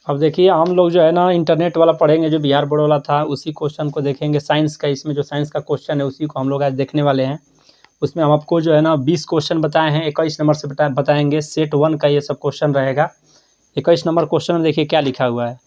अब देखिए हम लोग जो है ना इंटरनेट वाला पढ़ेंगे, जो बिहार बोर्ड वाला था उसी क्वेश्चन को देखेंगे। साइंस का, इसमें जो साइंस का क्वेश्चन है उसी को हम लोग आज देखने वाले हैं। उसमें हम आपको जो है ना 20 क्वेश्चन बताए हैं, 21 नंबर से बताएंगे। सेट 1 का ये सब क्वेश्चन रहेगा। 21 नंबर क्वेश्चन में देखिए क्या लिखा हुआ है।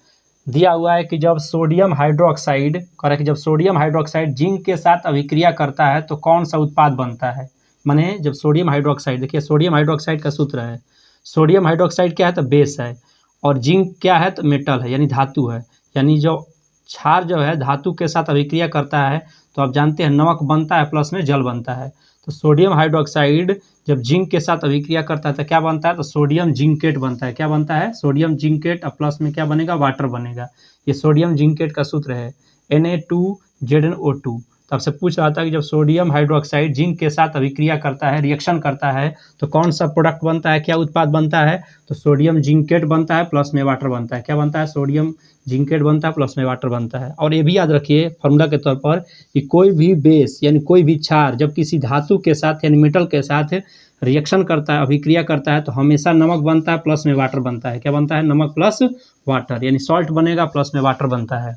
दिया हुआ है कि जब सोडियम हाइड्रोक्साइड, कह रहा है कि जब सोडियम हाइड्रोक्साइड जिंक के साथ अभिक्रिया करता है तो कौन सा उत्पाद बनता है। माने जब सोडियम हाइड्रोक्साइड, देखिए सोडियम हाइड्रोक्साइड का सूत्र है, सोडियम हाइड्रोक्साइड क्या है तो बेस है, और जिंक क्या है तो मेटल है, यानी धातु है। यानी जो क्षार जो है धातु के साथ अभिक्रिया करता है तो आप जानते हैं नमक बनता है प्लस में जल बनता है। तो सोडियम हाइड्रोक्साइड जब जिंक के साथ अभिक्रिया करता है तो क्या बनता है, तो सोडियम जिंकेट बनता है। क्या बनता है, सोडियम जिंकेट, और प्लस में क्या बनेगा, वाटर बनेगा। ये सोडियम जिंकेट का सूत्र है Na2ZnO2। तो आपसे पूछ रहा था कि जब सोडियम हाइड्रोक्साइड जिंक के साथ अभिक्रिया करता है, रिएक्शन करता है, तो कौन सा प्रोडक्ट बनता है, क्या उत्पाद बनता है, तो सोडियम जिंकेट बनता है, प्लस में वाटर बनता है। क्या बनता है, सोडियम जिंकेट बनता है, प्लस में वाटर बनता है। और ये भी याद रखिए फॉर्मूला के तौर पर कि कोई भी बेस यानी कोई भी क्षार जब किसी धातु के साथ यानी मेटल के साथ रिएक्शन करता है, अभिक्रिया करता है, तो हमेशा नमक बनता है प्लस में वाटर बनता है। क्या बनता है, नमक प्लस वाटर, यानी सॉल्ट बनेगा प्लस में वाटर बनता है।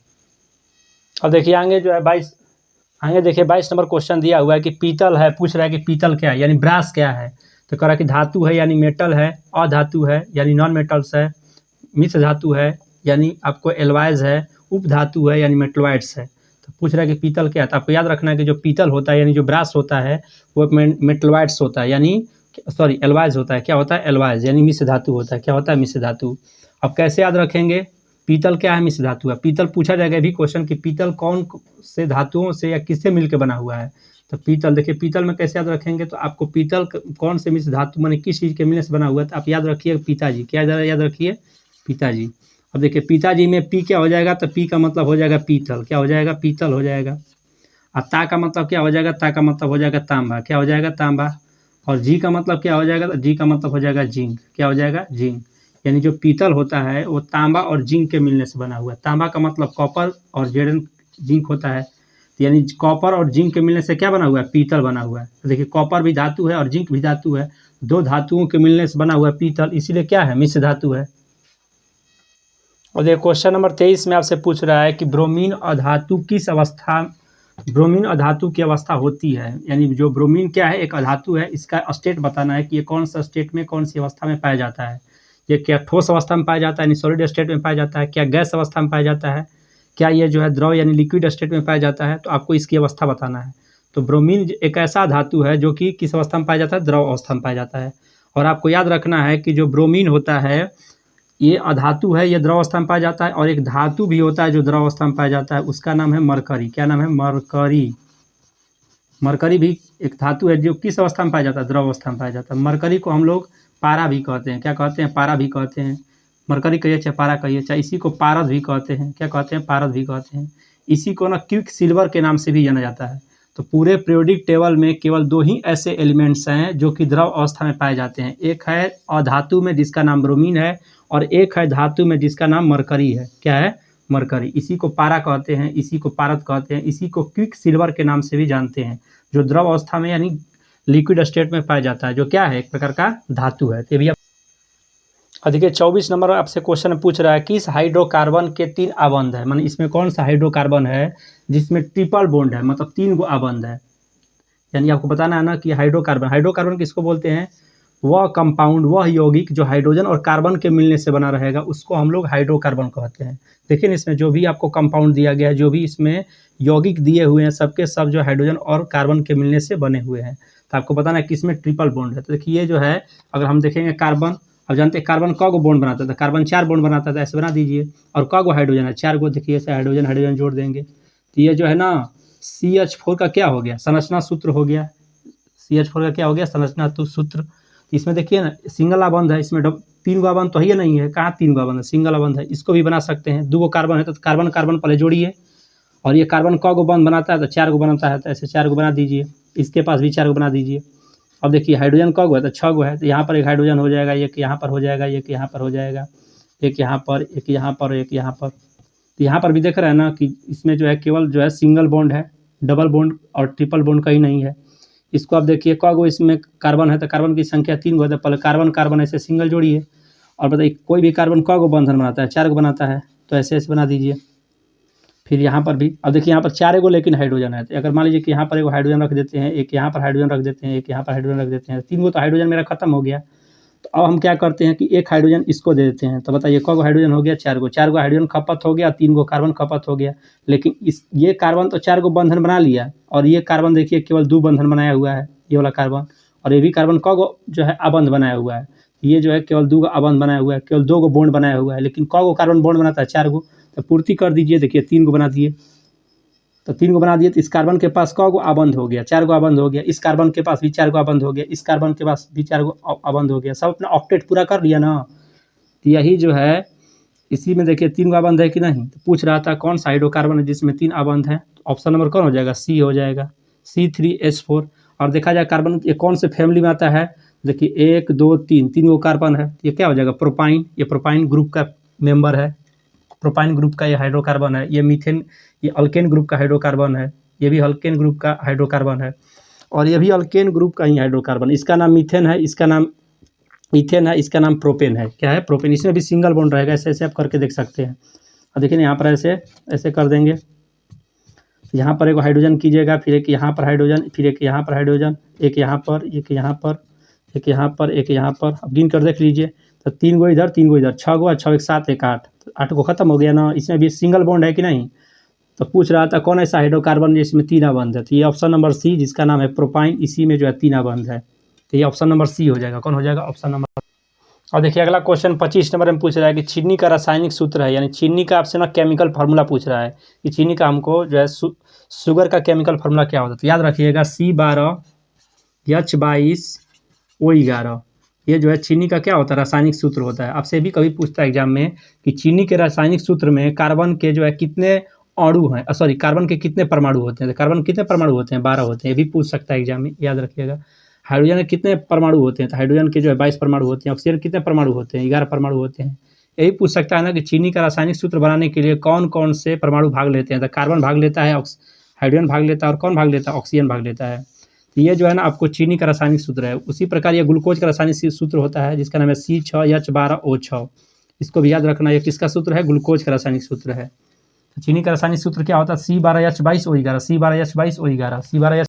अब देखिए आगे जो है 22 नंबर क्वेश्चन दिया हुआ है कि पीतल है, पूछ रहा है कि पीतल क्या है, यानी ब्रास क्या है। तो कह रहा है कि धातु है यानी मेटल है, अधातु है यानी नॉन मेटल्स है, मिश्र धातु है यानी आपको एल्वाइज है, उपधातु है यानी मेटलॉइड्स है। तो पूछ रहा है कि पीतल क्या है। तो आपको याद रखना है कि जो पीतल होता है यानी जो ब्रास होता है वो मेटलॉइड्स होता है, यानी सॉरी एल्वाइज होता है। क्या होता है, एल्वाइज, यानी मिश्र धातु होता है। क्या होता है, मिश्र धातु। अब कैसे याद रखेंगे, पीतल क्या है, मिश्र धातु है। पीतल पूछा जाएगा भी क्वेश्चन कि पीतल कौन से धातुओं से या किससे मिलकर बना हुआ है। तो पीतल, देखिए पीतल में कैसे याद रखेंगे, तो आपको पीतल कौन से मिश्र धातु माने किस चीज़ के मिलने से बना हुआ है, तो आप याद रखिए पिताजी। क्या याद रखिए, पिताजी। अब देखिए पिताजी में पी क्या हो जाएगा, तो पी का मतलब हो जाएगा पीतल। क्या हो जाएगा, पीतल हो जाएगा। और ता का मतलब क्या हो जाएगा, ता का मतलब हो जाएगा तांबा। क्या हो जाएगा, तांबा। और जी का मतलब क्या हो जाएगा, तो जी का मतलब हो जाएगा जिंक। क्या हो जाएगा, जिंक। यानी जो पीतल होता है वो तांबा और जिंक के मिलने से बना हुआ है। तांबा का मतलब कॉपर और जिंक होता है। तो यानी कॉपर और जिंक के मिलने से क्या बना हुआ है, पीतल बना हुआ है। तो देखिए कॉपर भी धातु है और जिंक भी धातु है, दो धातुओं के मिलने से बना हुआ है पीतल, इसीलिए क्या है, मिश्र धातु है। और देखिए क्वेश्चन नंबर 23 में आपसे पूछ रहा है कि ब्रोमीन अधातु किस अवस्था, ब्रोमीन अधातु की अवस्था होती है। यानी जो ब्रोमीन क्या है, एक अधातु है, इसका स्टेट बताना है कि ये कौन सा स्टेट में कौन सी अवस्था में पाया जाता है। ये क्या ठोस अवस्था में पाया जाता है यानी सॉलिड स्टेट में पाया जाता है, क्या गैस अवस्था में पाया जाता है, क्या ये जो है द्रव यानी लिक्विड स्टेट में पाया जाता है। तो आपको इसकी अवस्था बताना है। तो ब्रोमीन एक ऐसा धातु है जो कि किस अवस्था में पाया जाता है, द्रव अवस्था में पाया जाता है। और आपको याद रखना है कि जो ब्रोमीन होता है ये अधातु है, ये द्रव अवस्था में पाया जाता है, और एक धातु भी होता है जो द्रव अवस्था में पाया जाता है, उसका नाम है मरकरी। क्या नाम है, मरकरी। मरकरी भी एक धातु है जो किस अवस्था में पाया जाता है, द्रव अवस्था में पाया जाता है। मरकरी को हम लोग पारा भी कहते हैं। क्या कहते हैं, पारा भी कहते हैं। मरकरी कहिए चाहे पारा कहिए, चाहे इसी को पारद भी कहते हैं। क्या कहते हैं, पारद भी कहते हैं। इसी को ना क्विक सिल्वर के नाम से भी जाना जाता है। तो पूरे पीरियोडिक टेबल में केवल दो ही ऐसे एलिमेंट्स हैं जो कि द्रव अवस्था में पाए जाते हैं। एक है अधातु में जिसका नाम ब्रोमीन है, और एक है धातु में जिसका नाम मरकरी है। क्या है, मरकरी। इसी को पारा कहते हैं, इसी को पारद कहते हैं, इसी को क्विक सिल्वर के नाम से भी जानते हैं, जो द्रव अवस्था में यानी लिक्विड स्टेट में पाया जाता है, जो क्या है, एक प्रकार का धातु है। तो भैया देखिए 24 नंबर आपसे क्वेश्चन पूछ रहा है किस हाइड्रोकार्बन के 3 आबंध है, माने इसमें कौन सा हाइड्रोकार्बन है जिसमें ट्रिपल बॉन्ड है, मतलब 3 गो आबंध है। यानी आपको बताना है ना कि हाइड्रोकार्बन, हाइड्रोकार्बन किसको बोलते हैं, वह कंपाउंड, वह यौगिक जो हाइड्रोजन और कार्बन के मिलने से बना रहेगा उसको हम लोग हाइड्रोकार्बन कहते हैं। देखिए इसमें जो भी आपको कंपाउंड दिया गया है, जो भी इसमें यौगिक दिए हुए हैं, सबके सब जो हाइड्रोजन और कार्बन के मिलने से बने हुए हैं। तो आपको बताना है कि इसमें ट्रिपल बॉन्ड है। तो देखिए ये जो है, अगर हम देखेंगे कार्बन, अब जानते हैं कार्बन क गो बॉन्ड बनाता था, कार्बन 4 बॉन्ड बनाता था, ऐसे बना दीजिए। और क गो हाइड्रोजन है, 4 गो। देखिए ऐसे हाइड्रोजन हाइड्रोजन जोड़ देंगे तो ये जो है ना CH4 का क्या हो गया, संरचना सूत्र हो गया। CH4 का क्या हो गया, संरचना सूत्र। इसमें देखिए ना सिंगल आबंध है, इसमें 3 गो आबंध तो ही नहीं है, कहाँ 3 गो आबंध है, सिंगल आबंध है। इसको भी बना सकते हैं। 2 गो कार्बन है तो कार्बन कार्बन पहले जोड़िए, और ये कार्बन क गो बंध बनाता है तो 4 गो बनाता है, तो ऐसे 4 गो बना दीजिए। इसके पास भी 4 गो बना दीजिए। अब देखिए हाइड्रोजन क गो है तो 6 गो है, तो यहाँ पर एक हाइड्रोजन हो जाएगा, एक यहाँ पर हो जाएगा, एक यहाँ पर हो जाएगा, एक यहाँ पर, एक यहाँ पर, एक यहाँ पर। तो यहाँ पर भी देख रहे हैं ना कि इसमें जो है केवल जो है सिंगल बॉन्ड है, डबल बॉन्ड और ट्रिपल बॉन्ड कहीं नहीं है। इसको आप देखिए क गो इसमें कार्बन है तो कार्बन की संख्या 3 गो है, तो पहले कार्बन कार्बन ऐसे सिंगल जोड़िए, और बताइए कोई भी कार्बन क गो बंधन बनाता है? 4 गो बनाता है, तो ऐसे बना दीजिए। फिर यहाँ पर भी अब देखिए यहाँ पर 4 गो लेकिन हाइड्रोजन है, तो अगर मान लीजिए कि यहाँ पर एक हाइड्रोजन रख देते हैं, एक यहाँ पर हाइड्रोजन रख देते हैं, एक यहाँ पर हाइड्रोजन रख देते हैं, 3 गो तो हाइड्रोजन मेरा खत्म हो गया। तो अब हम क्या करते हैं कि एक हाइड्रोजन इसको दे देते हैं, तो बताइए क गो हाइड्रोजन हो गया? 4 गो। 4 गो हाइड्रोजन खपत हो गया, 3 गो कार्बन खपत हो गया। लेकिन ये कार्बन तो 4 गो बंधन बना लिया, और ये कार्बन देखिए केवल 2 बंधन बनाया हुआ है, ये वाला कार्बन। और ये भी कार्बन क गो जो है अबंध बनाया हुआ है, ये जो है केवल 2 गो अबंध बनाया हुआ है, केवल 2 गो बॉन्ड बनाया हुआ है। लेकिन क गो कार्बन बॉन्ड बनाता है? 4 गो। तो पूर्ति कर दीजिए, देखिए 3 गो बना दिए। तो 3 गो बना दिए, तो इस कार्बन के पास क गो अबंध हो गया? 4 गो अबंध हो गया। इस कार्बन के पास भी 4 गो अबंध हो गया, इस कार्बन के पास भी 4 गो अबंध हो गया। सब अपना ऑक्टेट पूरा कर लिया ना। तो यही जो है इसी में देखिए 3 गो अबंध है कि नहीं। तो पूछ रहा था कौन सा हाइड्रोकार्बन है जिसमें 3 अबंध है? ऑप्शन नंबर कौन हो जाएगा? सी हो जाएगा, C3H4। और देखा जाए कार्बन ये कौन से फैमिली में आता है? देखिए 1 2 3, 3 गो कार्बन है, ये क्या हो जाएगा? प्रोपाइन। ये प्रोपाइन ग्रुप का मेंबर है, प्रोपाइन ग्रुप का ये हाइड्रोकार्बन है। ये मीथेन, ये अल्केन ग्रुप का हाइड्रोकार्बन है, ये भी अल्केन ग्रुप का हाइड्रोकार्बन है, और ये भी अल्केन ग्रुप का ही हाइड्रोकार्बन। इसका नाम मीथेन है, इसका नाम ईथेन है, इसका नाम प्रोपेन है। क्या है? प्रोपेन। इसमें भी सिंगल बॉन्ड रहेगा, ऐसे ऐसे आप करके देख सकते हैं। और देखिए यहाँ पर ऐसे ऐसे कर देंगे, यहाँ पर एक हाइड्रोजन कीजिएगा, फिर एक यहाँ पर हाइड्रोजन, फिर एक यहाँ पर हाइड्रोजन, एक यहाँ पर, एक यहाँ पर, एक यहाँ पर, एक यहाँ पर। अब गिन कर देख लीजिए, तो 3 गो इधर, 3 गो इधर, 6 गो, 6 1 7 1 8, तो 8 गो खत्म हो गया ना। इसमें भी सिंगल बॉन्ड है कि नहीं? तो पूछ रहा था कौन ऐसा हाइड्रोकार्बन जिसमें 3 अबंध है? तो ये ऑप्शन नंबर सी, जिसका नाम है प्रोपाइन, इसी में जो है 3 अबंध है। तो ये ऑप्शन नंबर सी हो जाएगा। कौन हो जाएगा? Option number. और देखिए अगला क्वेश्चन 25 नंबर में पूछ रहा है कि चीनी का रासायनिक सूत्र है, यानी चीनी का आपसे ना केमिकल फार्मूला पूछ रहा है कि चीनी का हमको जो है शुगर का केमिकल फार्मूला क्या होता है। तो याद रखिएगा C12H22O11। ये जो है चीनी का क्या होता है? रासायनिक सूत्र होता है। आपसे भी कभी पूछता है एग्जाम में कि चीनी के रासायनिक सूत्र में कार्बन के जो है कितने अणु हैं, सॉरी कार्बन के कितने परमाणु होते हैं। तो कार्बन कितने परमाणु होते हैं? 12 होते हैं। ये भी पूछ सकता है एग्जाम में, याद रखिएगा। हाइड्रोजन के कितने परमाणु होते हैं? तो हाइड्रोजन के जो है 22 परमाणु होते हैं। ऑक्सीजन कितने परमाणु होते हैं? 11 परमाणु होते हैं। यही पूछ सकता है ना कि चीनी का रासायनिक सूत्र बनाने के लिए कौन कौन से परमाणु भाग लेते हैं। तो कार्बन भाग लेता है, हाइड्रोजन भाग लेता है, और कौन भाग लेता है? ऑक्सीजन भाग लेता है। तो ये जो है ना आपको चीनी का रासायनिक सूत्र है। उसी प्रकार ये ग्लूकोज का रासायनिक सूत्र होता है, जिसका नाम है C6H12O6। इसको भी याद रखना, ये किसका सूत्र है? ग्लूकोज का रासायनिक सूत्र है। चीनी का रासायनिक सूत्र क्या होता है? C12H22O11, C12H22O11, C12H